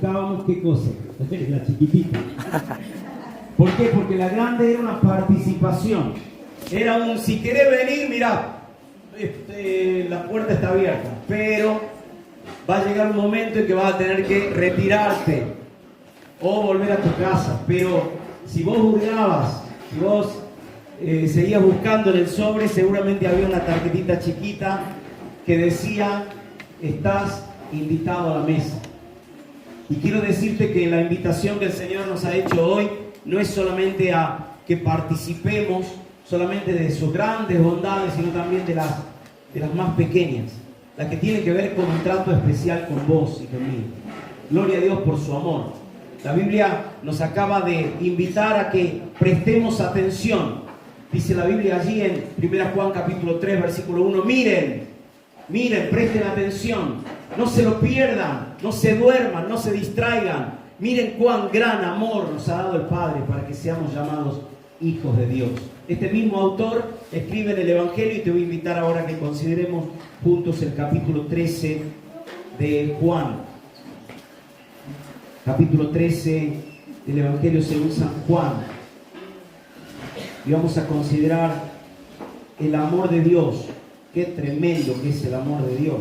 buscábamos qué cosa, la chiquitita. ¿Por qué? Porque la grande era una participación. Era un, si querés venir, mirá, la puerta está abierta, pero va a llegar un momento en que vas a tener que retirarte o volver a tu casa. Pero si vos hurgabas, si vos seguías buscando en el sobre, seguramente había una tarjetita chiquita que decía: estás invitado a la mesa. Y quiero decirte que la invitación que el Señor nos ha hecho hoy no es solamente a que participemos solamente de sus grandes bondades, sino también de las más pequeñas, las que tienen que ver con un trato especial con vos y conmigo. Gloria a Dios por su amor. La Biblia nos acaba de invitar a que prestemos atención. Dice la Biblia allí en 1 Juan capítulo 3, versículo 1, miren, presten atención, no se lo pierdan, no se duerman, no se distraigan. Miren cuán gran amor nos ha dado el Padre para que seamos llamados hijos de Dios. Este mismo autor escribe en el Evangelio, y te voy a invitar ahora a que consideremos juntos el capítulo 13 de Juan. Capítulo 13 del Evangelio según San Juan. Y vamos a considerar el amor de Dios. Qué tremendo que es el amor de Dios.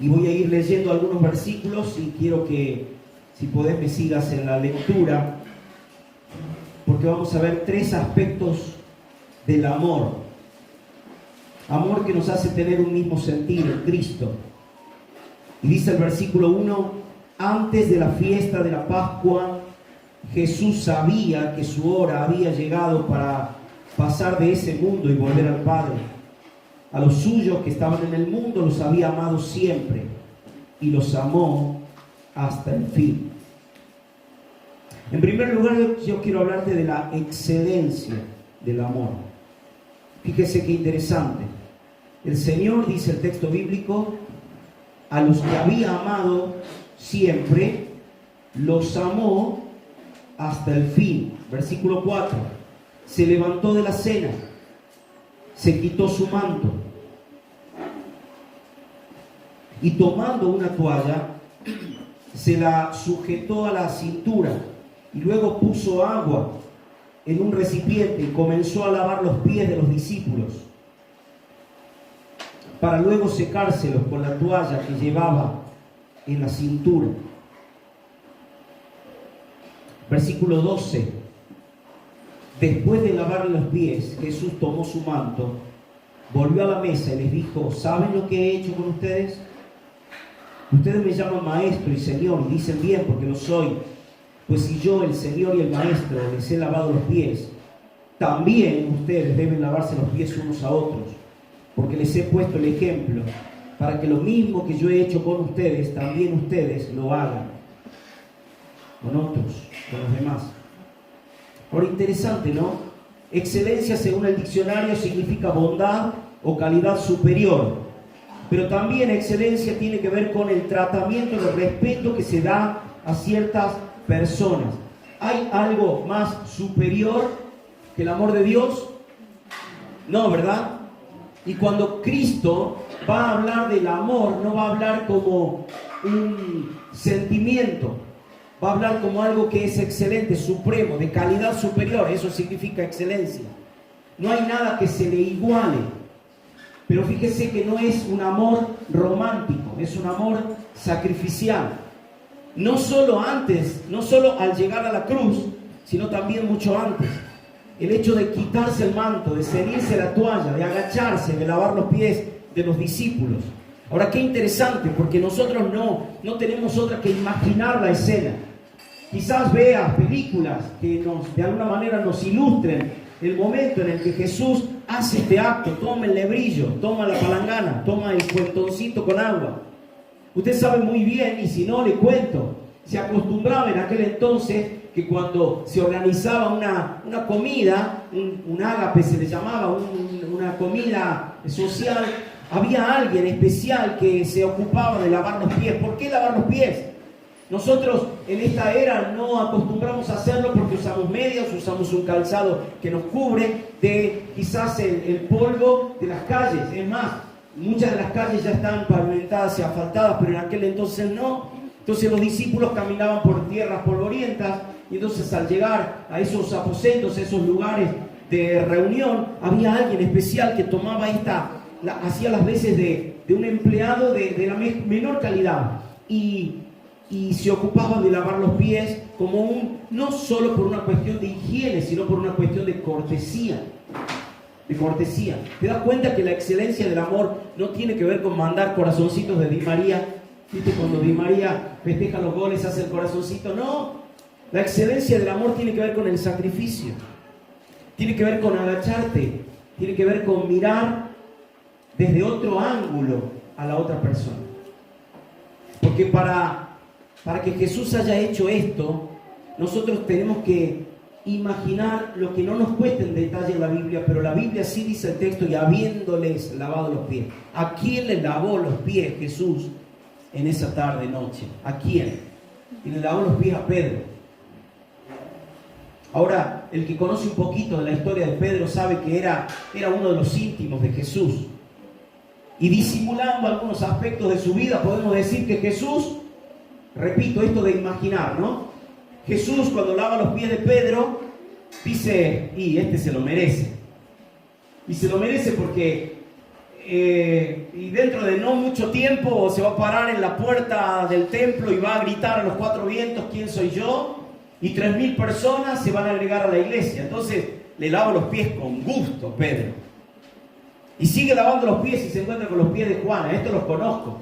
Y voy a ir leyendo algunos versículos y quiero que, si podés, me sigas en la lectura, porque vamos a ver tres aspectos del amor. Amor que nos hace tener un mismo sentir en Cristo. Y dice el versículo 1, antes de la fiesta de la Pascua, Jesús sabía que su hora había llegado para pasar de ese mundo y volver al Padre. A los suyos que estaban en el mundo los había amado siempre y los amó hasta el fin. En primer lugar, yo quiero hablarte de la excelencia del amor. Fíjese qué interesante. El Señor, dice el texto bíblico, a los que había amado siempre, los amó hasta el fin. Versículo 4. Se levantó de la cena, se quitó su manto y tomando una toalla, se la sujetó a la cintura y luego puso agua en un recipiente y comenzó a lavar los pies de los discípulos, para luego secárselos con la toalla que llevaba en la cintura. Versículo 12. Después de lavarle los pies, Jesús tomó su manto, volvió a la mesa y les dijo: ¿saben lo que he hecho con ustedes? Ustedes me llaman maestro y señor, y dicen bien porque lo soy. Pues si yo, el Señor y el Maestro, les he lavado los pies, también ustedes deben lavarse los pies unos a otros, porque les he puesto el ejemplo, para que lo mismo que yo he hecho con ustedes, también ustedes lo hagan con otros, con los demás. Ahora, interesante, ¿no? Excelencia, según el diccionario, significa bondad o calidad superior, pero también excelencia tiene que ver con el tratamiento, el respeto que se da a ciertas personas. ¿Hay algo más superior que el amor de Dios? No, ¿verdad? Y cuando Cristo va a hablar del amor, no va a hablar como un sentimiento, va a hablar como algo que es excelente, supremo, de calidad superior. Eso significa excelencia. No hay nada que se le iguale. Pero fíjese que no es un amor romántico, es un amor sacrificial. No solo antes, no solo al llegar a la cruz, sino también mucho antes. El hecho de quitarse el manto, de ceñirse la toalla, de agacharse, de lavar los pies de los discípulos. Ahora, qué interesante, porque nosotros no tenemos otra que imaginar la escena. Quizás veas películas que de alguna manera nos ilustren el momento en el que Jesús hace este acto, toma el lebrillo, toma la palangana, toma el cuentoncito con agua. Usted sabe muy bien, y si no le cuento, se acostumbraba en aquel entonces que cuando se organizaba una comida, un ágape se le llamaba, una comida social, había alguien especial que se ocupaba de lavar los pies. ¿Por qué lavar los pies? Nosotros en esta era no acostumbramos a hacerlo porque usamos medias, usamos un calzado que nos cubre de quizás el polvo de las calles. Es más, muchas de las calles ya están pavimentadas y asfaltadas, pero en aquel entonces no. Entonces los discípulos caminaban por tierras polvorientas y entonces al llegar a esos aposentos, a esos lugares de reunión, había alguien especial que tomaba hacía las veces de un empleado de la menor calidad y se ocupaba de lavar los pies no solo por una cuestión de higiene, sino por una cuestión de cortesía. De cortesía. ¿Te das cuenta que la excelencia del amor no tiene que ver con mandar corazoncitos de Di María? ¿Viste? Cuando Di María festeja los goles, hace el corazoncito. No, la excelencia del amor tiene que ver con el sacrificio. Tiene que ver con agacharte. Tiene que ver con mirar desde otro ángulo a la otra persona. Porque para que Jesús haya hecho esto, nosotros tenemos que imaginar lo que no nos cuesta en detalle en la Biblia, pero la Biblia sí dice el texto, y habiéndoles lavado los pies. ¿A quién le lavó los pies Jesús en esa tarde, noche? ¿A quién? Y le lavó los pies a Pedro. Ahora, el que conoce un poquito de la historia de Pedro sabe que era uno de los íntimos de Jesús. Y disimulando algunos aspectos de su vida, podemos decir que Jesús, repito, esto de imaginar, ¿no? Jesús, cuando lava los pies de Pedro, dice, y este se lo merece. Y se lo merece porque y dentro de no mucho tiempo se va a parar en la puerta del templo y va a gritar a los cuatro vientos, ¿quién soy yo? Y 3.000 personas se van a agregar a la iglesia. Entonces le lava los pies con gusto, Pedro. Y sigue lavando los pies y se encuentra con los pies de Juan. Esto los conozco.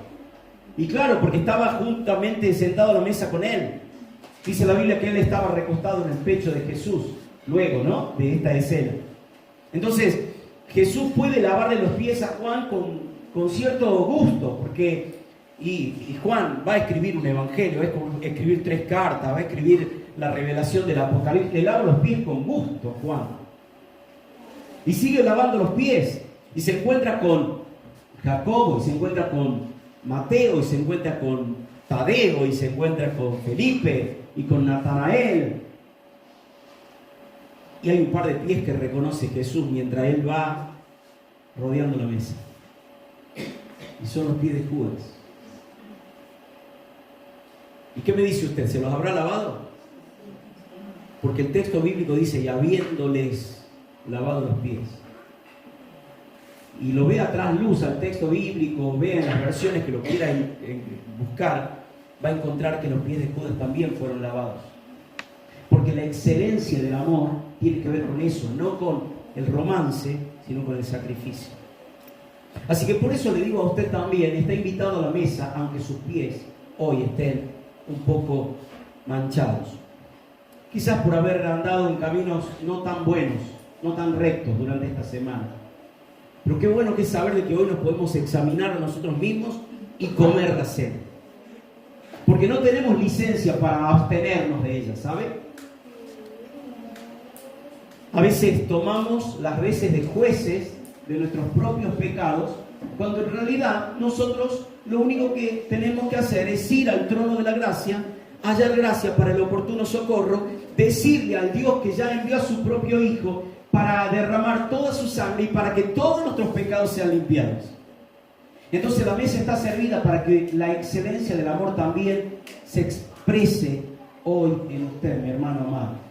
Y claro, porque estaba juntamente sentado a la mesa con él. Dice la Biblia que él estaba recostado en el pecho de Jesús, luego, ¿no?, de esta escena. Entonces, Jesús puede lavarle los pies a Juan con cierto gusto, porque y Juan va a escribir un evangelio, es como escribir 3 cartas, va a escribir la revelación del Apocalipsis. Le lava los pies con gusto, Juan. Y sigue lavando los pies, y se encuentra con Jacobo, y se encuentra con Mateo, y se encuentra con Tadeo, y se encuentra con Felipe y con Natanael. Y hay un par de pies que reconoce Jesús mientras él va rodeando la mesa. Y son los pies de Judas. ¿Y qué me dice usted? ¿Se los habrá lavado? Porque el texto bíblico dice, y habiéndoles lavado los pies. Y lo ve a trasluz al texto bíblico, ve en las versiones que lo quiera buscar, va a encontrar que los pies de Judas también fueron lavados. Porque la excelencia del amor tiene que ver con eso, no con el romance, sino con el sacrificio. Así que por eso le digo a usted también, está invitado a la mesa, aunque sus pies hoy estén un poco manchados. Quizás por haber andado en caminos no tan buenos, no tan rectos durante esta semana. Pero qué bueno que es saber de que hoy nos podemos examinar a nosotros mismos y comer la cena. Porque no tenemos licencia para abstenernos de ella, ¿sabe? A veces tomamos las veces de jueces de nuestros propios pecados, cuando en realidad nosotros lo único que tenemos que hacer es ir al trono de la gracia, hallar gracia para el oportuno socorro, decirle al Dios que ya envió a su propio Hijo para derramar toda su sangre y para que todos nuestros pecados sean limpiados. Entonces la mesa está servida para que la excelencia del amor también se exprese hoy en usted, mi hermano amado.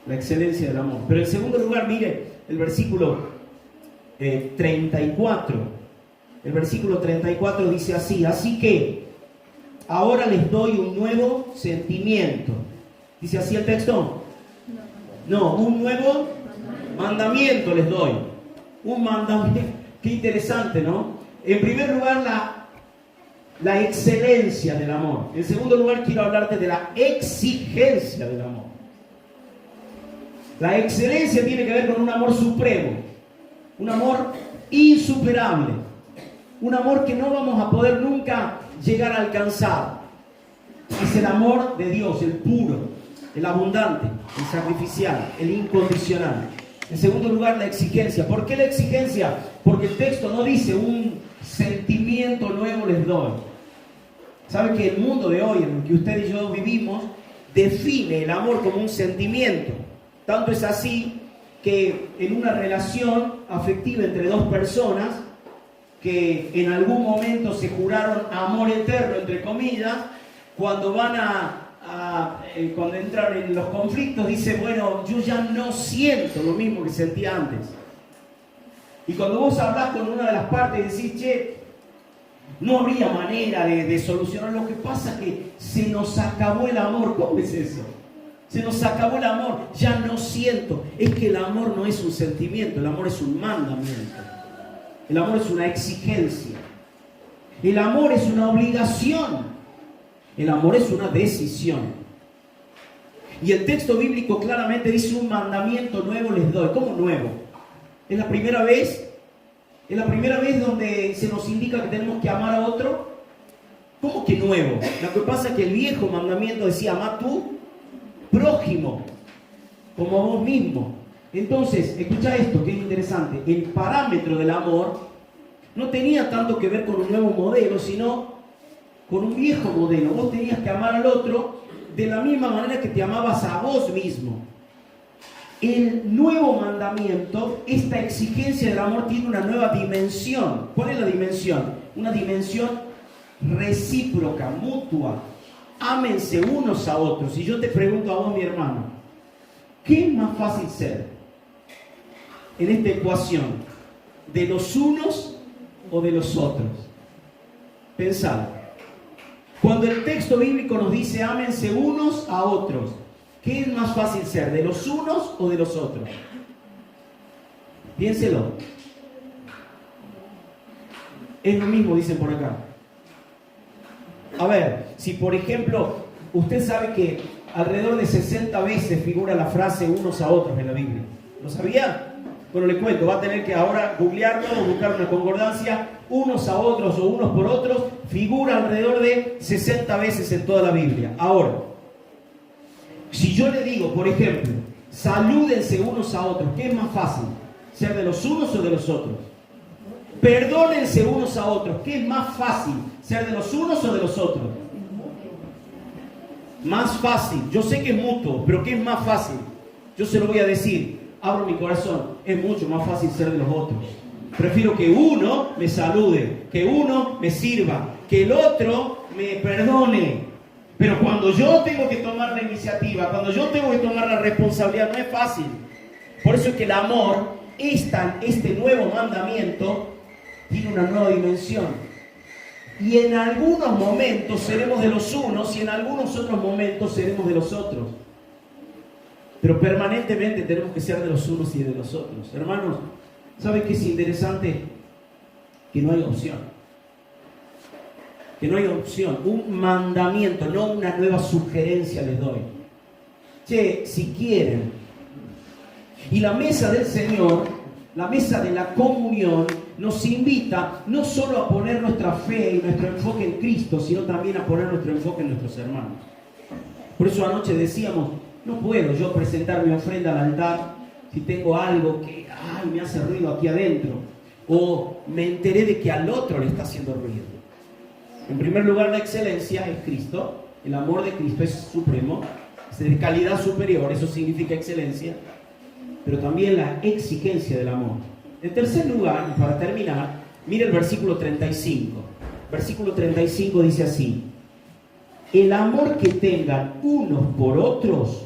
La excelencia del amor. Pero en segundo lugar, mire el versículo 34. El versículo 34 dice así: así que ahora les doy un nuevo sentimiento. ¿Dice así el texto? No, un nuevo mandamiento les doy. Un mandamiento. Qué interesante, ¿no? En primer lugar, la excelencia del amor. En segundo lugar, quiero hablarte de la exigencia del amor. La excelencia tiene que ver con un amor supremo, un amor insuperable, un amor que no vamos a poder nunca llegar a alcanzar. Es el amor de Dios, el puro, el abundante, el sacrificial, el incondicional. En segundo lugar, la exigencia. ¿Por qué la exigencia? Porque el texto no dice un sentimiento nuevo les doy, Sabe que el mundo de hoy, en el que usted y yo vivimos, define el amor como un sentimiento. Tanto es así que en una relación afectiva entre dos personas que en algún momento se juraron amor eterno, entre comillas, cuando van cuando entran en los conflictos, dice, bueno, yo ya no siento lo mismo que sentía antes. Y cuando vos hablás con una de las partes y decís, che, no habría manera de solucionar, lo que pasa es que se nos acabó el amor. ¿Cómo es eso? Se nos acabó el amor, ya no siento. Es que el amor no es un sentimiento, el amor es un mandamiento. El amor es una exigencia. El amor es una obligación. El amor es una decisión. Y el texto bíblico claramente dice, un mandamiento nuevo les doy. ¿Cómo nuevo? ¿Es la primera vez? ¿Es la primera vez donde se nos indica que tenemos que amar a otro? ¿Cómo que nuevo? Lo que pasa es que el viejo mandamiento decía, ama a tu prójimo como a vos mismo. Entonces, escucha esto, que es interesante. El parámetro del amor no tenía tanto que ver con un nuevo modelo, sino con un viejo modelo. Vos tenías que amar al otro de la misma manera que te amabas a vos mismo. El nuevo mandamiento, esta exigencia del amor tiene una nueva dimensión. ¿Cuál es la dimensión? Una dimensión recíproca, mutua. Ámense unos a otros. Y yo te pregunto a vos, mi hermano, ¿qué es más fácil ser en esta ecuación? ¿De los unos o de los otros? Pensad. Cuando el texto bíblico nos dice ámense unos a otros, ¿qué es más fácil ser? ¿De los unos o de los otros? Piénselo. Es lo mismo, dicen por acá. A ver, si por ejemplo, usted sabe que alrededor de 60 veces figura la frase unos a otros en la Biblia. ¿Lo sabía? Bueno, le cuento, va a tener que ahora googlearlo o buscar una concordancia. Unos a otros o unos por otros figura alrededor de 60 veces en toda la Biblia. Ahora, si yo le digo, por ejemplo, salúdense unos a otros, ¿qué es más fácil? ¿Ser de los unos o de los otros? Perdónense unos a otros, ¿qué es más fácil? ¿Ser de los unos o de los otros? Más fácil. Yo sé que es mutuo, pero ¿qué es más fácil? Yo se lo voy a decir. Abro mi corazón. Es mucho más fácil ser de los otros. Prefiero que uno me salude, que uno me sirva, que el otro me perdone. Pero cuando yo tengo que tomar la iniciativa, cuando yo tengo que tomar la responsabilidad, no es fácil. Por eso es que el amor, este nuevo mandamiento, tiene una nueva dimensión. Y en algunos momentos seremos de los unos y en algunos otros momentos seremos de los otros. Pero permanentemente tenemos que ser de los unos y de los otros. Hermanos, ¿saben qué es interesante? Que no hay opción. Que no hay opción. Un mandamiento, no una nueva sugerencia les doy. Che, si quieren. Y la mesa del Señor, la mesa de la comunión, nos invita no solo a poner nuestra fe y nuestro enfoque en Cristo, sino también a poner nuestro enfoque en nuestros hermanos. Por eso anoche decíamos, no puedo yo presentar mi ofrenda al altar si tengo algo que me hace ruido aquí adentro, o me enteré de que al otro le está haciendo ruido. En primer lugar, la excelencia es Cristo, el amor de Cristo es supremo, es de calidad superior, eso significa excelencia, pero también la exigencia del amor. En tercer lugar, y para terminar, mire el versículo 35. Versículo 35 dice así: el amor que tengan unos por otros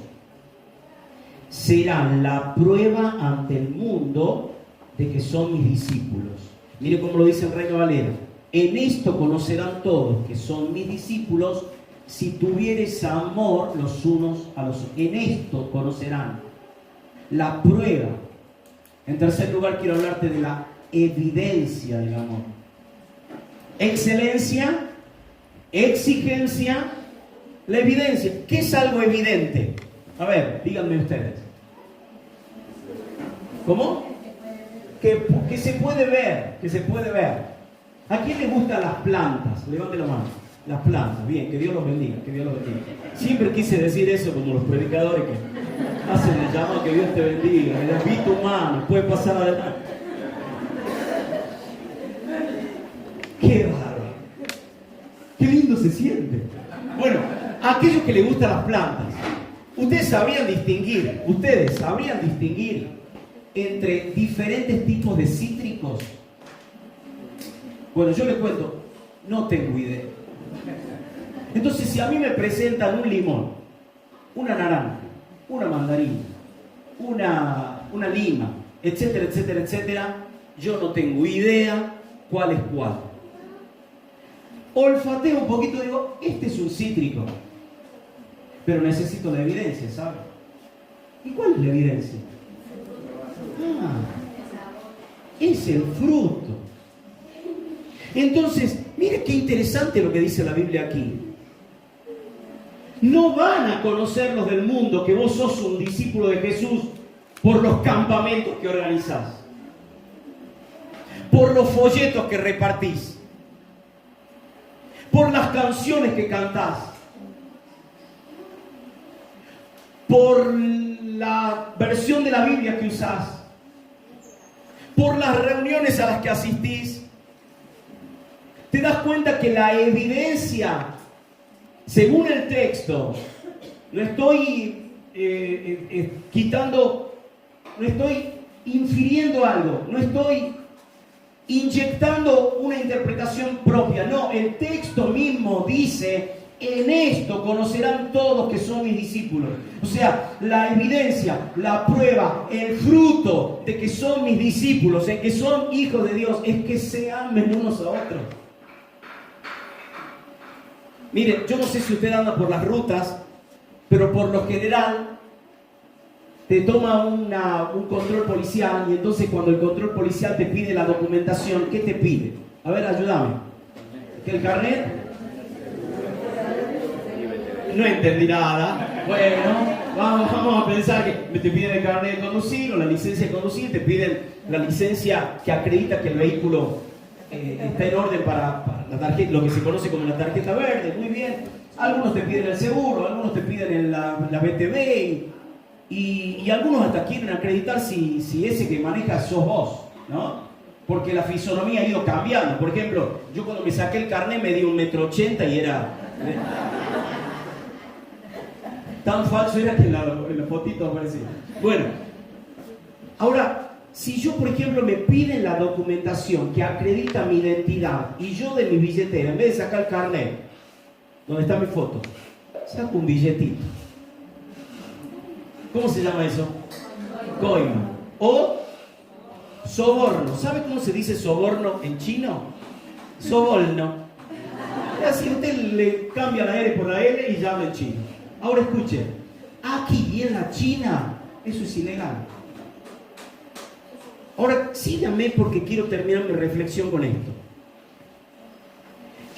será la prueba ante el mundo de que son mis discípulos. Mire cómo lo dice en Reina Valera: en esto conocerán todos que son mis discípulos, si tuvieres amor los unos a los otros. En esto conocerán la prueba. En tercer lugar, quiero hablarte de la evidencia del amor. Excelencia, exigencia, la evidencia. ¿Qué es algo evidente? A ver, díganme ustedes. ¿Cómo? Que se puede ver, que se puede ver. ¿A quién le gustan las plantas? Levante la mano. Las plantas, bien, que Dios los bendiga, que Dios los bendiga. Siempre quise decir eso como los predicadores que hacen el llamado, que Dios te bendiga. Vi tu mano, puede pasar adelante. Qué bárbaro. Qué lindo se siente. Bueno, a aquellos que les gustan las plantas, ustedes sabrían distinguir entre diferentes tipos de cítricos. Bueno, yo les cuento, no tengo idea. Entonces, si a mí me presentan un limón, una naranja, una mandarina, una lima, etcétera, etcétera, etcétera, yo no tengo idea cuál es cuál. Olfateo un poquito y digo, este es un cítrico. Pero necesito la evidencia, ¿sabes? ¿Y cuál es la evidencia? Es el fruto. Entonces, mire qué interesante lo que dice la Biblia aquí. No van a conocer los del mundo que vos sos un discípulo de Jesús por los campamentos que organizás, por los folletos que repartís, por las canciones que cantás, por la versión de la Biblia que usás, por las reuniones a las que asistís. Te das cuenta que la evidencia, según el texto, no estoy no estoy infiriendo algo, no estoy inyectando una interpretación propia. No, el texto mismo dice, en esto conocerán todos que son mis discípulos. O sea, la evidencia, la prueba, el fruto de que son mis discípulos, de que son hijos de Dios, es que se amen unos a otros. Mire, yo no sé si usted anda por las rutas, pero por lo general te toma un control policial, y entonces cuando el control policial te pide la documentación, ¿qué te pide? A ver, ayúdame. ¿Que el carnet? No entendí nada. Bueno, vamos a pensar que te piden el carnet de conducir o la licencia de conducir, te piden la licencia que acredita que el vehículo está en orden para la tarjeta, lo que se conoce como la tarjeta verde. Muy bien. Algunos te piden el seguro, algunos te piden la BTV y algunos hasta quieren acreditar si ese que maneja sos vos, ¿no? Porque la fisonomía ha ido cambiando. Por ejemplo, yo cuando me saqué el carnet me di 1,80 m y era... tan falso era que en la fotito aparecía. Bueno, ahora, si yo, por ejemplo, me piden la documentación que acredita mi identidad y yo de mi billetera, en vez de sacar el carnet, donde está mi foto, saco un billetito. ¿Cómo se llama eso? Coima. O soborno. ¿Sabe cómo se dice soborno en chino? Soborno. Así usted le cambia la R por la L y llama en chino. Ahora escuche, aquí en la China eso es ilegal. Ahora síganme porque quiero terminar mi reflexión con esto.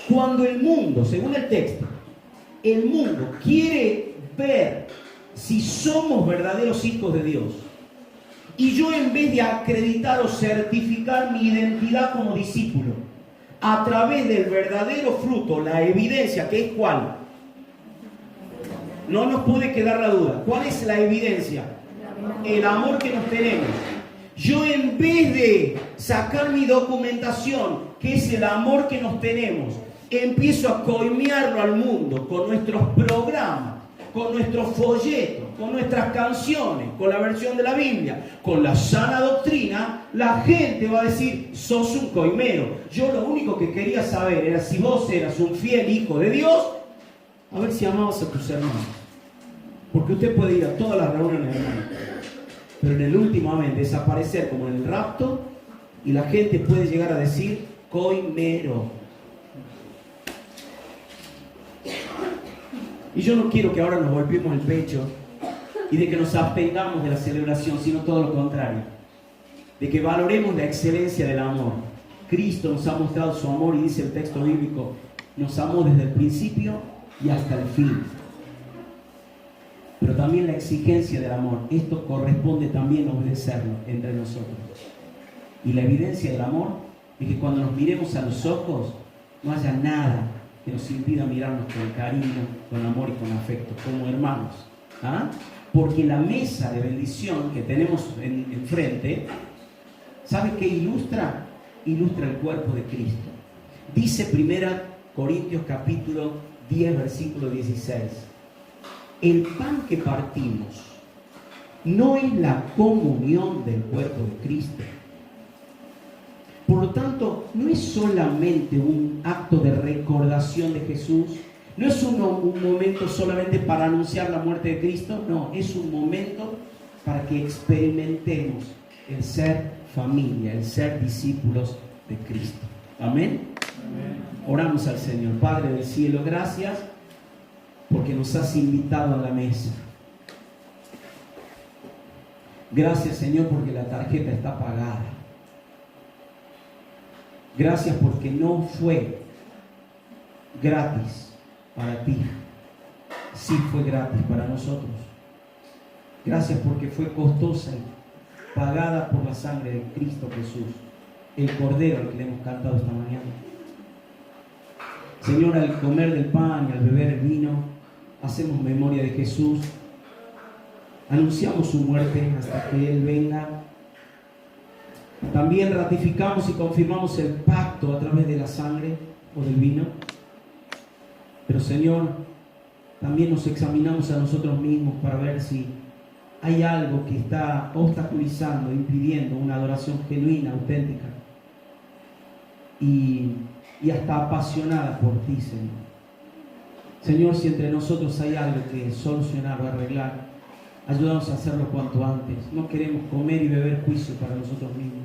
Cuando el mundo, según el texto, el mundo quiere ver si somos verdaderos hijos de Dios, y yo en vez de acreditar o certificar mi identidad como discípulo a través del verdadero fruto, la evidencia, que es ¿cuál? No nos puede quedar la duda. ¿Cuál es la evidencia? El amor que nos tenemos. Yo en vez de sacar mi documentación, que es el amor que nos tenemos, empiezo a coimearlo al mundo con nuestros programas, con nuestros folletos, con nuestras canciones, con la versión de la Biblia, con la sana doctrina. La gente va a decir, sos un coimero. Yo lo único que quería saber era si vos eras un fiel hijo de Dios, a ver si amabas a tus hermanos. Porque usted puede ir a todas las reuniones, hermanos, pero en el último amén desaparecer como en el rapto, y la gente puede llegar a decir coimero. Y yo no quiero que ahora nos golpeemos el pecho y de que nos abstengamos de la celebración, sino todo lo contrario, de que valoremos la excelencia del amor. Cristo nos ha mostrado su amor, y dice el texto bíblico, nos amó desde el principio y hasta el fin. Pero también la exigencia del amor, esto corresponde también a obedecerlo entre nosotros. Y la evidencia del amor es que cuando nos miremos a los ojos no haya nada que nos impida mirarnos con cariño, con amor y con afecto, como hermanos. ¿Ah? Porque la mesa de bendición que tenemos enfrente, ¿sabe qué ilustra? Ilustra el cuerpo de Cristo. Dice Corintios capítulo 10, versículo 16. El pan que partimos no es la comunión del cuerpo de Cristo. Por lo tanto, no es solamente un acto de recordación de Jesús, no es un momento solamente para anunciar la muerte de Cristo, no, es un momento para que experimentemos el ser familia, el ser discípulos de Cristo. Amén. Amén. Oramos al Señor. Padre del cielo, gracias porque nos has invitado a la mesa. Gracias, Señor, porque la tarjeta está pagada. Gracias porque no fue gratis para ti, sí fue gratis para nosotros. Gracias porque fue costosa y pagada por la sangre de Cristo Jesús, el Cordero al que le hemos cantado esta mañana. Señor, al comer del pan y al beber el vino, hacemos memoria de Jesús, anunciamos su muerte hasta que Él venga. También ratificamos y confirmamos el pacto a través de la sangre o del vino. Pero Señor, también nos examinamos a nosotros mismos para ver si hay algo que está obstaculizando, impidiendo una adoración genuina, auténtica y hasta apasionada por ti, Señor. Señor, si entre nosotros hay algo que solucionar o arreglar, ayúdanos a hacerlo cuanto antes. No queremos comer y beber juicio para nosotros mismos.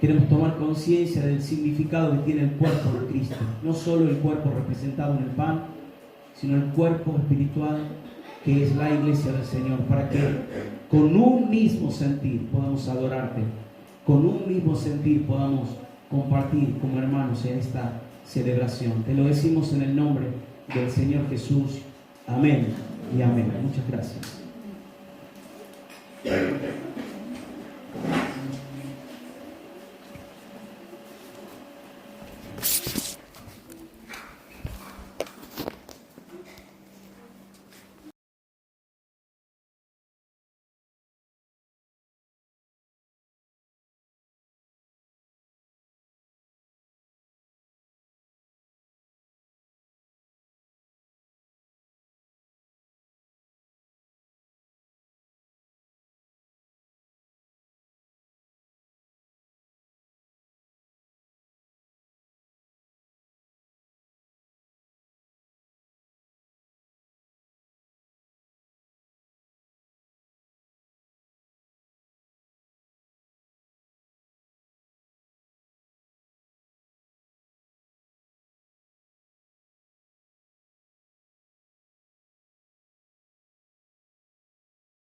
Queremos tomar conciencia del significado que tiene el cuerpo de Cristo. No solo el cuerpo representado en el pan, sino el cuerpo espiritual que es la iglesia del Señor, para que con un mismo sentir podamos adorarte, con un mismo sentir podamos compartir como hermanos en esta celebración. Te lo decimos en el nombre del Señor Jesús. Amén y amén. Muchas gracias.